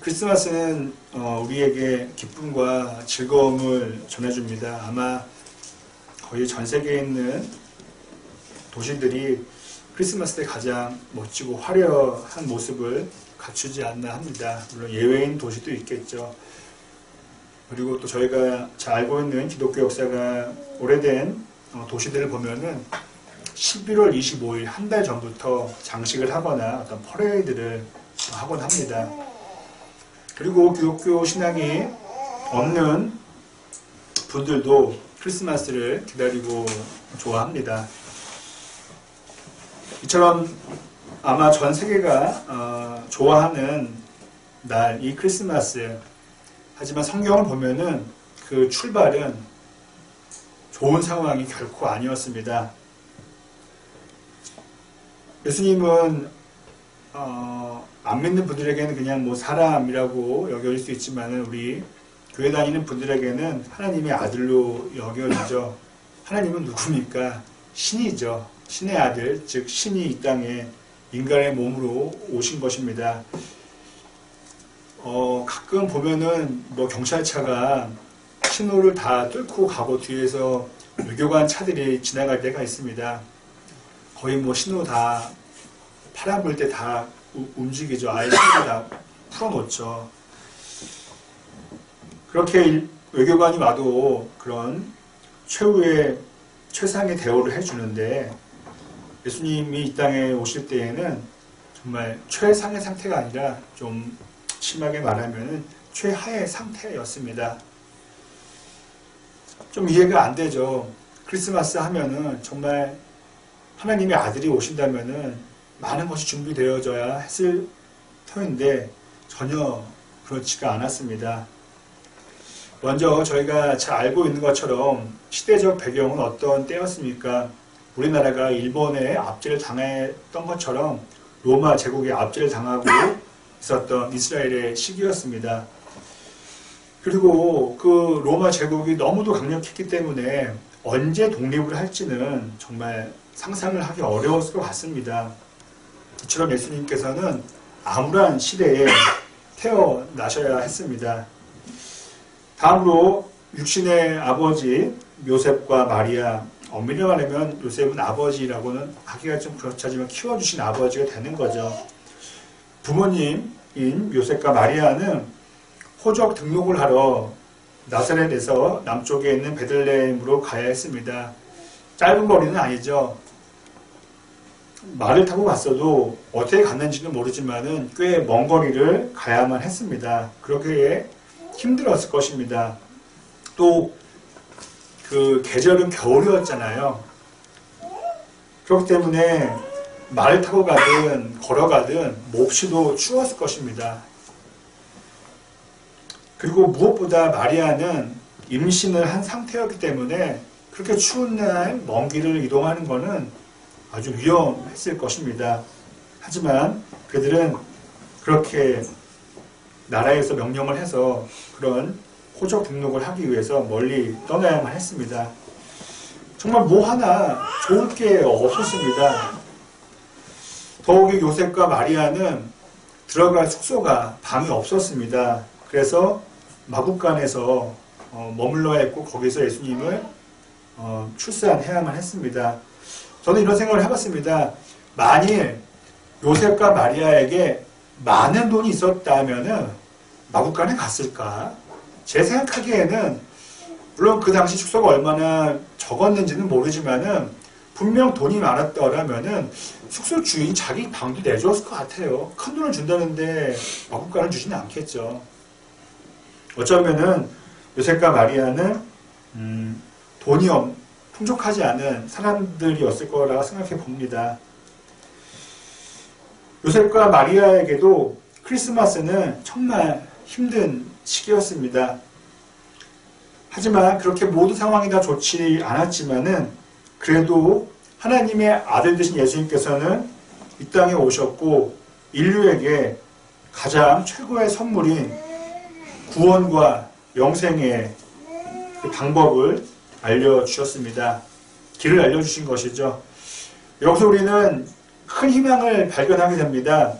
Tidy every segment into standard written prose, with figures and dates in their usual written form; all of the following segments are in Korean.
크리스마스는 우리에게 기쁨과 즐거움을 전해줍니다. 아마 거의 전 세계에 있는 도시들이 크리스마스 때 가장 멋지고 화려한 모습을 갖추지 않나 합니다. 물론 예외인 도시도 있겠죠. 그리고 또 저희가 잘 알고 있는 기독교 역사가 오래된 도시들을 보면은 11월 25일 한 달 전부터 장식을 하거나 어떤 퍼레이드를 하곤 합니다. 그리고 기독교 신앙이 없는 분들도 크리스마스를 기다리고 좋아합니다. 이처럼 아마 전 세계가 좋아하는 날, 이 크리스마스. 하지만 성경을 보면은 그 출발은 좋은 상황이 결코 아니었습니다. 예수님은 안 믿는 분들에게는 그냥 뭐 사람이라고 여겨질 수 있지만 우리 교회 다니는 분들에게는 하나님의 아들로 여겨지죠. 하나님은 누굽니까? 신이죠. 신의 아들, 즉 신이 이 땅에 인간의 몸으로 오신 것입니다. 가끔 보면은 뭐 경찰차가 신호를 다 뚫고 가고 뒤에서 외교관 차들이 지나갈 때가 있습니다. 거의 뭐 신호 다 파란불 때 다 움직이죠. 아예 신호 다 풀어놓죠. 그렇게 외교관이 와도 그런 최상의 대우를 해주는데 예수님이 이 땅에 오실 때에는 정말 최상의 상태가 아니라 좀 심하게 말하면 최하의 상태였습니다. 좀 이해가 안 되죠. 크리스마스 하면은 정말 하나님의 아들이 오신다면은 많은 것이 준비되어져야 했을 터인데 전혀 그렇지가 않았습니다. 먼저 저희가 잘 알고 있는 것처럼 시대적 배경은 어떤 때였습니까? 우리나라가 일본의 압제를 당했던 것처럼 로마 제국의 압제를 당하고 있었던 이스라엘의 시기였습니다. 그리고 그 로마 제국이 너무도 강력했기 때문에 언제 독립을 할지는 정말 상상을 하기 어려웠을 것 같습니다. 이처럼 예수님께서는 암울한 시대에 태어나셔야 했습니다. 다음으로 육신의 아버지 요셉과 마리아, 엄밀히 말하면 요셉은 아버지라고는 하기가 좀 그렇지 하지만 키워주신 아버지가 되는 거죠. 부모님인 요셉과 마리아는 호적 등록을 하러 나사렛에서 남쪽에 있는 베들레헴으로 가야 했습니다. 짧은 거리는 아니죠. 말을 타고 갔어도 어떻게 갔는지는 모르지만은 꽤 먼 거리를 가야만 했습니다. 그렇게 힘들었을 것입니다. 또 그 계절은 겨울이었잖아요. 그렇기 때문에 말을 타고 가든 걸어가든 몹시도 추웠을 것입니다. 그리고 무엇보다 마리아는 임신을 한 상태였기 때문에 그렇게 추운 날 먼 길을 이동하는 것은 아주 위험했을 것입니다. 하지만 그들은 그렇게 나라에서 명령을 해서 그런 호적 등록을 하기 위해서 멀리 떠나야만 했습니다. 정말 뭐 하나 좋을 게 없었습니다. 더욱이 요셉과 마리아는 들어갈 숙소가 방이 없었습니다. 그래서 마구간에서 머물러야 했고 거기서 예수님을 출산해야만 했습니다. 저는 이런 생각을 해봤습니다. 만일 요셉과 마리아에게 많은 돈이 있었다면 마구간에 갔을까? 제 생각하기에는 물론 그 당시 숙소가 얼마나 적었는지는 모르지만은 분명 돈이 많았더라면은 숙소 주인이 자기 방도 내줬을 것 같아요. 큰 돈을 준다는데 마구간을 주지는 않겠죠. 어쩌면은 요셉과 마리아는 돈이 풍족하지 않은 사람들이었을 거라고 생각해 봅니다. 요셉과 마리아에게도 크리스마스는 정말 힘든 시기였습니다. 하지만 그렇게 모든 상황이 다 좋지 않았지만은 그래도 하나님의 아들 되신 예수님께서는 이 땅에 오셨고 인류에게 가장 최고의 선물인 구원과 영생의 그 방법을 알려주셨습니다. 길을 알려주신 것이죠. 여기서 우리는 큰 희망을 발견하게 됩니다.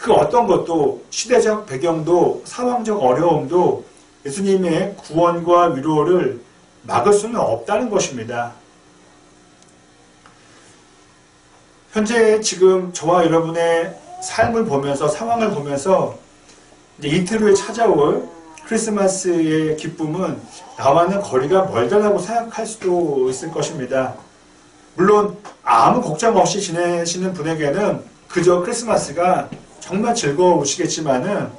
그 어떤 것도 시대적 배경도 상황적 어려움도 예수님의 구원과 위로를 막을 수는 없다는 것입니다. 현재 지금 저와 여러분의 삶을 보면서 상황을 보면서 이제 이틀 후에 찾아올 크리스마스의 기쁨은 나와는 거리가 멀다라고 생각할 수도 있을 것입니다. 물론 아무 걱정 없이 지내시는 분에게는 그저 크리스마스가 정말 즐거우시겠지만은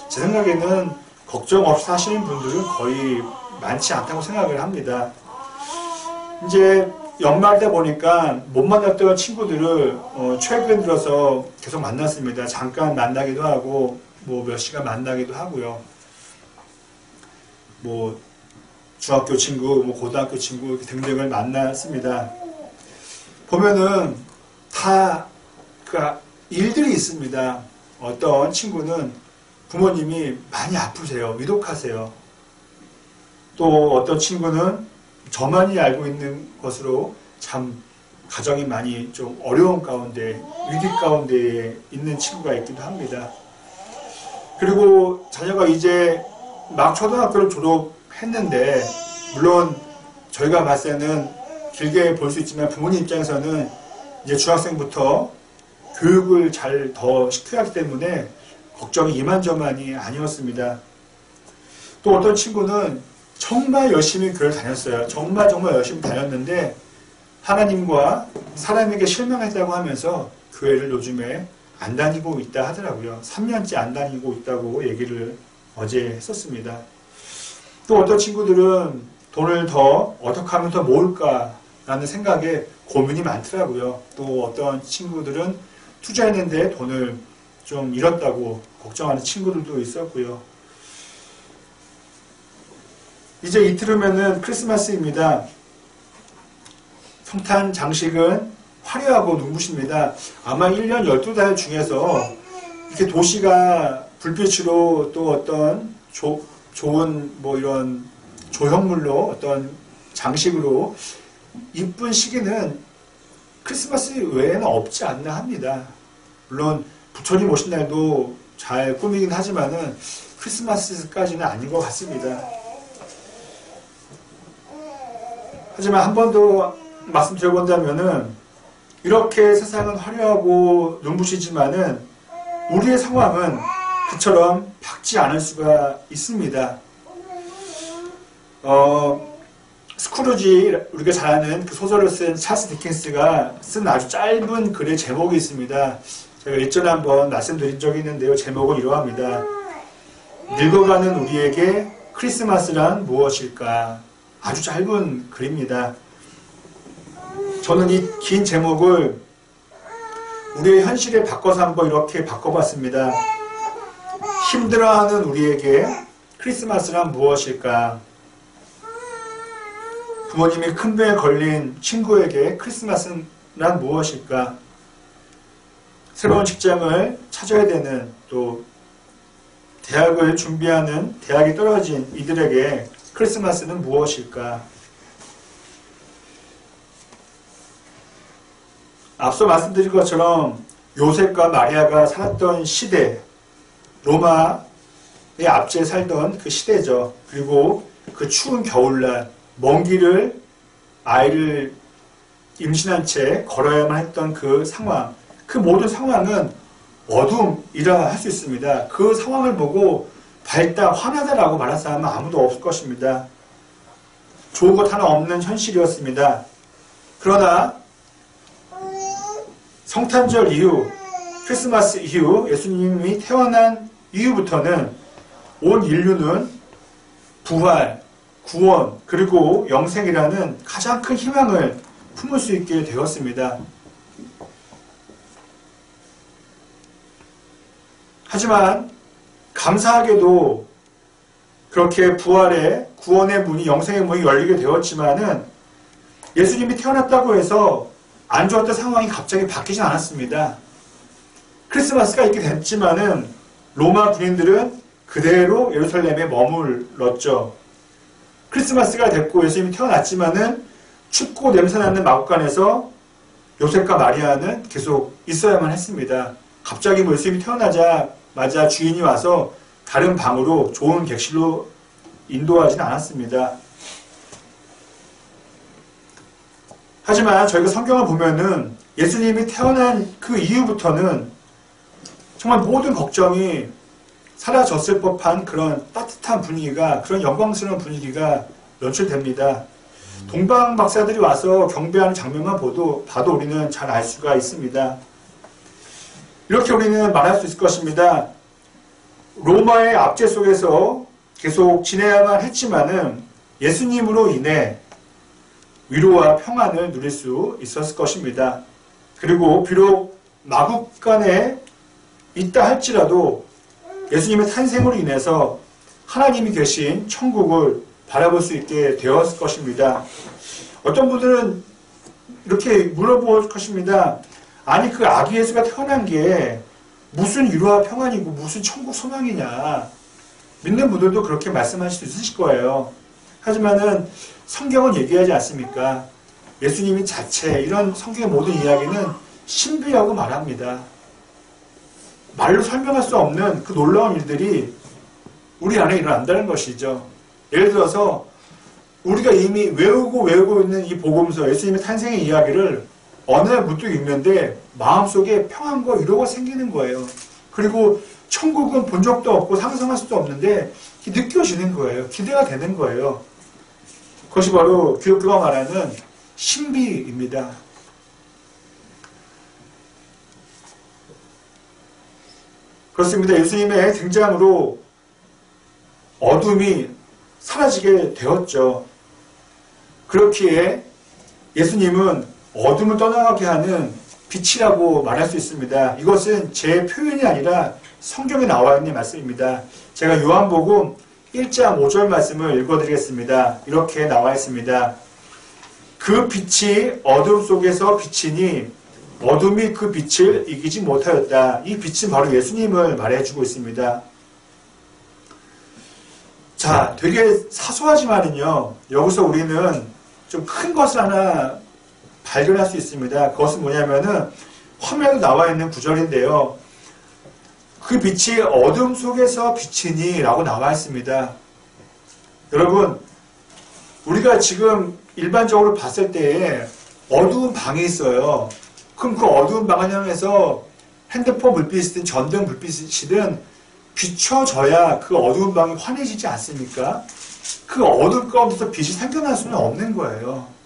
제 생각에는 걱정 없이 사시는 분들은 거의 많지 않다고 생각을 합니다. 이제 연말이다 보니까 못 만났던 친구들을 최근 들어서 계속 만났습니다. 잠깐 만나기도 하고 뭐 몇 시간 만나기도 하고요. 뭐 중학교 친구, 뭐 고등학교 친구 등등을 만났습니다. 보면은 다 그러니까 일들이 있습니다. 어떤 친구는 부모님이 많이 아프세요. 위독하세요. 또 어떤 친구는 저만이 알고 있는 것으로 참 가정이 많이 좀 어려운 가운데, 위기 가운데 있는 친구가 있기도 합니다. 그리고 자녀가 이제 막 초등학교를 졸업했는데, 물론 저희가 봤을 때는 길게 볼 수 있지만 부모님 입장에서는 이제 중학생부터 교육을 잘 더 시켜야 하기 때문에 걱정이 이만저만이 아니었습니다. 또 어떤 친구는 정말 열심히 교회를 다녔어요. 정말 열심히 다녔는데 하나님과 사람에게 실망했다고 하면서 교회를 요즘에 안 다니고 있다 하더라고요. 3년째 안 다니고 있다고 얘기를 어제 했었습니다. 또 어떤 친구들은 돈을 더 어떻게 하면 더 모을까라는 생각에 고민이 많더라고요. 또 어떤 친구들은 투자했는데 돈을 좀 잃었다고 걱정하는 친구들도 있었고요. 이제 이틀 후면은 크리스마스입니다. 성탄 장식은 화려하고 눈부십니다. 아마 1년 12달 중에서 이렇게 도시가 불빛으로 또 어떤 좋은 뭐 이런 조형물로 어떤 장식으로 이쁜 시기는 크리스마스 외에는 없지 않나 합니다. 물론 부처님 오신 날도 잘 꾸미긴 하지만은 크리스마스까지는 아닌 것 같습니다. 하지만 한 번 더 말씀드려본다면은 이렇게 세상은 화려하고 눈부시지만은 우리의 상황은 그처럼 밝지 않을 수가 있습니다. 스크루지, 우리가 잘 아는 그 소설을 쓴 찰스 디킨스가 쓴 아주 짧은 글의 제목이 있습니다. 제가 예전에 한번 말씀드린 적이 있는데요. 제목은 이러합니다. 늙어가는 우리에게 크리스마스란 무엇일까? 아주 짧은 글입니다. 저는 이 긴 제목을 우리의 현실에 바꿔서 한번 이렇게 바꿔봤습니다. 힘들어하는 우리에게 크리스마스란 무엇일까? 부모님이 큰 병에 걸린 친구에게 크리스마스란 무엇일까? 새로운 직장을 찾아야 되는, 또 대학을 준비하는, 대학이 떨어진 이들에게 크리스마스는 무엇일까? 앞서 말씀드린 것처럼 요셉과 마리아가 살았던 시대, 로마의 압제에 살던 그 시대죠. 그리고 그 추운 겨울날 먼 길을 아이를 임신한 채 걸어야만 했던 그 상황, 그 모든 상황은 어둠이라 할 수 있습니다. 그 상황을 보고 밝다, 화나다라고 말할 사람은 아무도 없을 것입니다. 좋은 것 하나 없는 현실이었습니다. 그러나 성탄절 이후, 크리스마스 이후, 예수님이 태어난 이후부터는 온 인류는 부활, 구원, 그리고 영생이라는 가장 큰 희망을 품을 수 있게 되었습니다. 하지만 감사하게도 그렇게 부활의, 구원의 문이, 영생의 문이 열리게 되었지만은 예수님이 태어났다고 해서 안 좋았던 상황이 갑자기 바뀌진 않았습니다. 크리스마스가 있게 됐지만은 로마 군인들은 그대로 예루살렘에 머물렀죠. 크리스마스가 됐고 예수님이 태어났지만은 춥고 냄새나는 마구간에서 요셉과 마리아는 계속 있어야만 했습니다. 갑자기 뭐 예수님이 태어나자마자 주인이 와서 다른 방으로 좋은 객실로 인도하지는 않았습니다. 하지만 저희가 성경을 보면은 예수님이 태어난 그 이후부터는 정말 모든 걱정이 사라졌을 법한 그런 따뜻한 분위기가, 그런 영광스러운 분위기가 연출됩니다. 동방 박사들이 와서 경배하는 장면만 봐도 우리는 잘 알 수가 있습니다. 이렇게 우리는 말할 수 있을 것입니다. 로마의 압제 속에서 계속 지내야만 했지만은 예수님으로 인해 위로와 평안을 누릴 수 있었을 것입니다. 그리고 비록 마국간에 있다 할지라도 예수님의 탄생으로 인해서 하나님이 계신 천국을 바라볼 수 있게 되었을 것입니다. 어떤 분들은 이렇게 물어볼 것입니다. 아니 그 아기 예수가 태어난 게 무슨 위로와 평안이고 무슨 천국 소망이냐. 믿는 분들도 그렇게 말씀하실 수 있으실 거예요. 하지만은 성경은 얘기하지 않습니까? 예수님이 자체 이런 성경의 모든 이야기는 신비하고 말합니다. 말로 설명할 수 없는 그 놀라운 일들이 우리 안에 일어난다는 것이죠. 예를 들어서 우리가 이미 외우고 있는 이 복음서, 예수님의 탄생의 이야기를 어느 날 문득 읽는데 마음속에 평안과 위로가 생기는 거예요. 그리고 천국은 본 적도 없고 상상할 수도 없는데 느껴지는 거예요. 기대가 되는 거예요. 그것이 바로 기독교가 말하는 신비입니다. 그렇습니다. 예수님의 등장으로 어둠이 사라지게 되었죠. 그렇기에 예수님은 어둠을 떠나가게 하는 빛이라고 말할 수 있습니다. 이것은 제 표현이 아니라 성경에 나와 있는 말씀입니다. 제가 요한복음 1장 5절 말씀을 읽어드리겠습니다. 이렇게 나와 있습니다. 그 빛이 어둠 속에서 비치니 어둠이 그 빛을 이기지 못하였다. 이 빛은 바로 예수님을 말해주고 있습니다. 자, 되게 사소하지만은요, 여기서 우리는 좀 큰 것을 하나 발견할 수 있습니다. 그것은 뭐냐면은 화면에 나와 있는 구절인데요. 그 빛이 어둠 속에서 비치니 라고 나와 있습니다. 여러분, 우리가 지금 일반적으로 봤을 때에 어두운 방이 있어요. 그럼 그 어두운 방을 향해서 핸드폰 불빛이든 전등 불빛이든 비춰져야 그 어두운 방이 환해지지 않습니까? 그 어두운 가운데서 빛이 생겨날 수는 없는 거예요.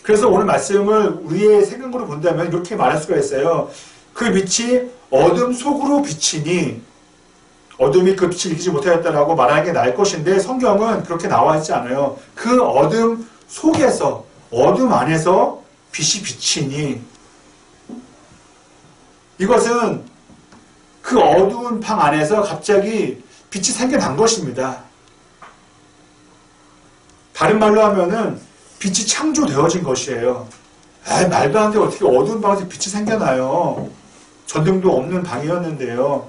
그래서 오늘 말씀을 우리의 생각으로 본다면 이렇게 말할 수가 있어요. 그 빛이 어둠 속으로 비치니 어둠이 그 빛을 이기지 못하였다라고 말하는 게 나을 것인데 성경은 그렇게 나와 있지 않아요. 그 어둠 속에서, 어둠 안에서 빛이 비치니, 이것은 그 어두운 방 안에서 갑자기 빛이 생겨난 것입니다. 다른 말로 하면은 빛이 창조되어진 것이에요. 말도 안 돼. 어떻게 어두운 방에서 빛이 생겨나요? 전등도 없는 방이었는데요.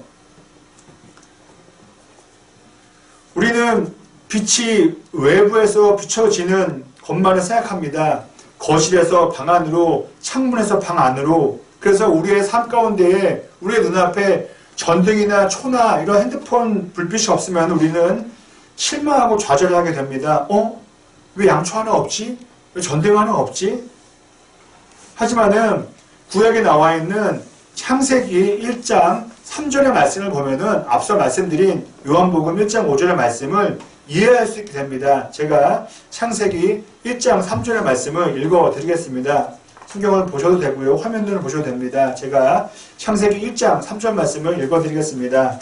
우리는 빛이 외부에서 비춰지는 것만을 생각합니다. 거실에서 방 안으로, 창문에서 방 안으로. 그래서 우리의 삶 가운데에 우리의 눈앞에 전등이나 초나 이런 핸드폰 불빛이 없으면 우리는 실망하고 좌절하게 됩니다. 왜 양초 하나 없지? 왜 전등 하나 없지? 하지만은 구약에 나와 있는 창세기 1장 3절의 말씀을 보면은 앞서 말씀드린 요한복음 1장 5절의 말씀을 이해할 수 있게 됩니다. 제가 창세기 1장 3절의 말씀을 읽어드리겠습니다. 성경을 보셔도 되고요. 화면들을 보셔도 됩니다. 제가 창세기 1장 3절 말씀을 읽어드리겠습니다.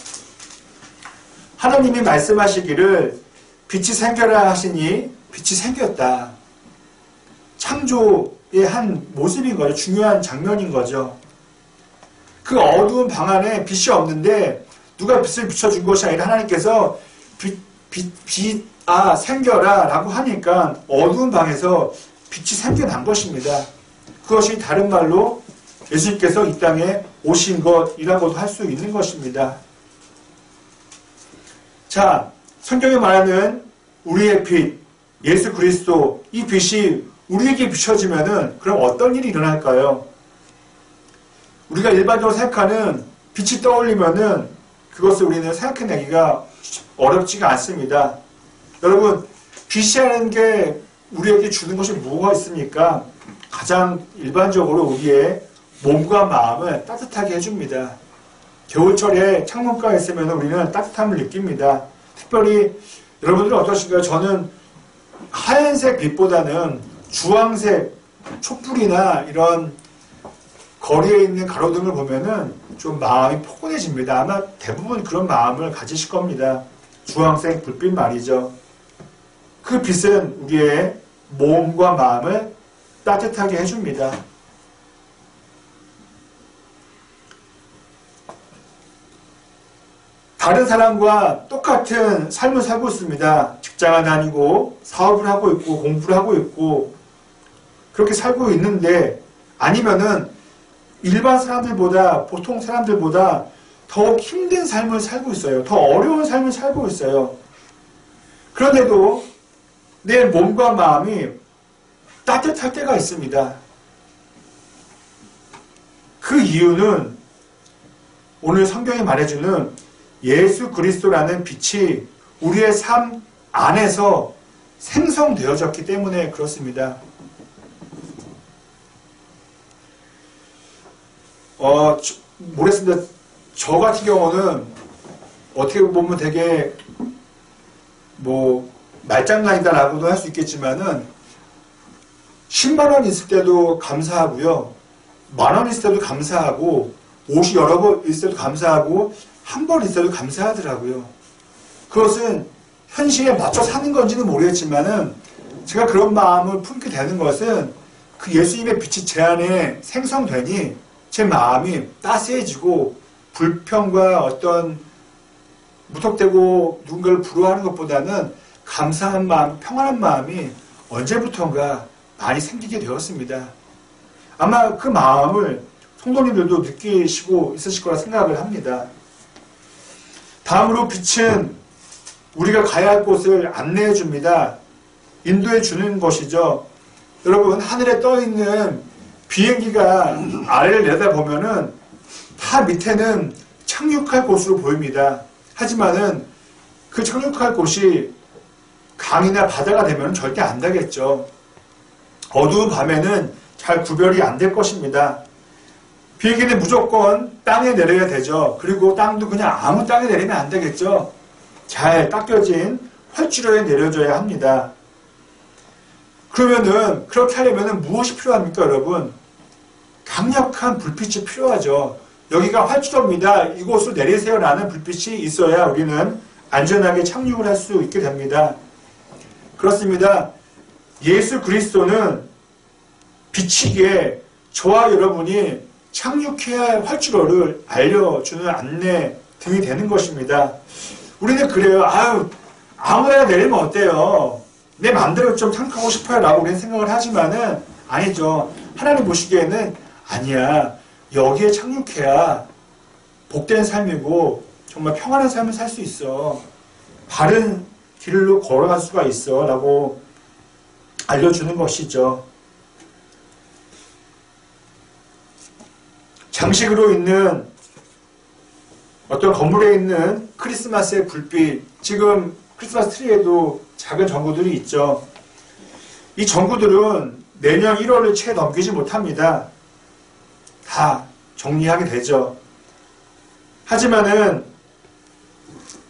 하나님이 말씀하시기를 빛이 생겨라 하시니 빛이 생겼다. 창조의 한 모습인 거죠. 중요한 장면인 거죠. 그 어두운 방 안에 빛이 없는데 누가 빛을 비춰준 것이 아니라 하나님께서 생겨라 라고 하니까 어두운 방에서 빛이 생겨난 것입니다. 그것이 다른 말로 예수님께서 이 땅에 오신 것이라고도 할 수 있는 것입니다. 자, 성경에 말하는 우리의 빛, 예수 그리스도, 이 빛이 우리에게 비춰지면은 그럼 어떤 일이 일어날까요? 우리가 일반적으로 생각하는 빛이 떠올리면은 그것을 우리는 생각해내기가 어렵지가 않습니다. 여러분, 빛이라는 게 우리에게 주는 것이 뭐가 있습니까? 가장 일반적으로 우리의 몸과 마음을 따뜻하게 해줍니다. 겨울철에 창문가에 있으면 우리는 따뜻함을 느낍니다. 특별히 여러분들은 어떠신가요? 저는 하얀색 빛보다는 주황색 촛불이나 이런 거리에 있는 가로등을 보면은 좀 마음이 포근해집니다. 아마 대부분 그런 마음을 가지실 겁니다. 주황색 불빛 말이죠. 그 빛은 우리의 몸과 마음을 따뜻하게 해줍니다. 다른 사람과 똑같은 삶을 살고 있습니다. 직장을 다니고 사업을 하고 있고 공부를 하고 있고 그렇게 살고 있는데 아니면은 일반 사람들보다 보통 사람들보다 더 힘든 삶을 살고 있어요. 더 어려운 삶을 살고 있어요. 그런데도 내 몸과 마음이 따뜻할 때가 있습니다. 그 이유는 오늘 성경이 말해주는 예수 그리스도라는 빛이 우리의 삶 안에서 생성되어졌기 때문에 그렇습니다. 모르겠습니다. 저 같은 경우는 어떻게 보면 되게 말장난이다라고도 할 수 있겠지만은 10만 원 있을 때도 감사하고요. 만 원 있을 때도 감사하고 옷이 여러 번 있을 때도 감사하고 한 번 있을 때도 감사하더라고요. 그것은 현실에 맞춰 사는 건지는 모르겠지만은 제가 그런 마음을 품게 되는 것은 그 예수님의 빛이 제 안에 생성되니 제 마음이 따스해지고 불평과 어떤 무턱대고 누군가를 부러워하는 것보다는 감사한 마음, 평안한 마음이 언제부턴가 많이 생기게 되었습니다. 아마 그 마음을 성도님들도 느끼시고 있으실 거라 생각을 합니다. 다음으로 빛은 우리가 가야 할 곳을 안내해 줍니다. 인도해 주는 것이죠. 여러분, 하늘에 떠 있는 비행기가 아래를 내다보면은 다 밑에는 착륙할 곳으로 보입니다. 하지만은 그 착륙할 곳이 강이나 바다가 되면 절대 안 되겠죠. 어두운 밤에는 잘 구별이 안 될 것입니다. 비행기는 무조건 땅에 내려야 되죠. 그리고 땅도 그냥 아무 땅에 내리면 안 되겠죠. 잘 닦여진 활주로에 내려져야 합니다. 그러면은 그렇게 하려면은 무엇이 필요합니까, 여러분? 강력한 불빛이 필요하죠. 여기가 활주로입니다. 이곳으로 내리세요라는 불빛이 있어야 우리는 안전하게 착륙을 할 수 있게 됩니다. 그렇습니다. 예수 그리스도는 빛이기에 저와 여러분이 착륙해야 할 활주로를 알려주는 안내 등이 되는 것입니다. 우리는 그래요. 아무데나 내리면 어때요? 내 마음대로 좀 착륙하고 싶어요 라고 우리는 생각을 하지만은 아니죠. 하나님 보시기에는 아니야. 여기에 착륙해야 복된 삶이고 정말 평안한 삶을 살 수 있어. 바른 길로 걸어갈 수가 있어 라고 알려주는 것이죠. 장식으로 있는 어떤 건물에 있는 크리스마스의 불빛, 지금 크리스마스 트리에도 작은 전구들이 있죠. 이 전구들은 내년 1월을 채 넘기지 못합니다. 다 정리하게 되죠. 하지만은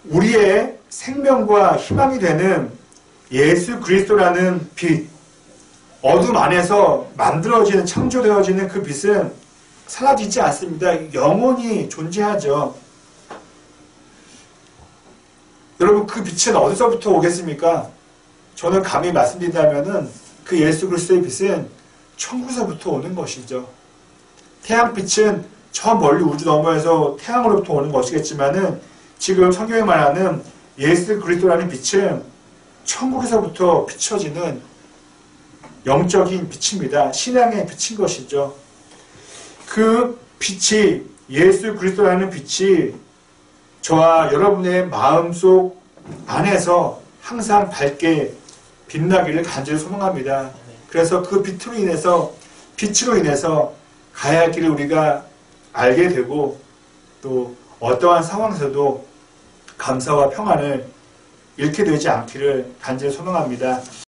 우리의 생명과 희망이 되는 예수 그리스도라는 빛, 어둠 안에서 만들어지는, 창조되어지는 그 빛은 사라지지 않습니다. 영원히 존재하죠. 여러분, 그 빛은 어디서부터 오겠습니까? 저는 감히 말씀드린다면은 그 예수 그리스도의 빛은 천국에서부터 오는 것이죠. 태양빛은 저 멀리 우주 너머에서 태양으로부터 오는 것이겠지만은 지금 성경에 말하는 예수 그리스도라는 빛은 천국에서부터 비춰지는 영적인 빛입니다. 신앙의 빛인 것이죠. 그 빛이, 예수 그리스도라는 빛이 저와 여러분의 마음속 안에서 항상 밝게 빛나기를 간절히 소망합니다. 그래서 그 빛으로 인해서, 빛으로 인해서 가야 할 길을 우리가 알게 되고 또 어떠한 상황에서도 감사와 평안을 잃게 되지 않기를 간절히 소망합니다.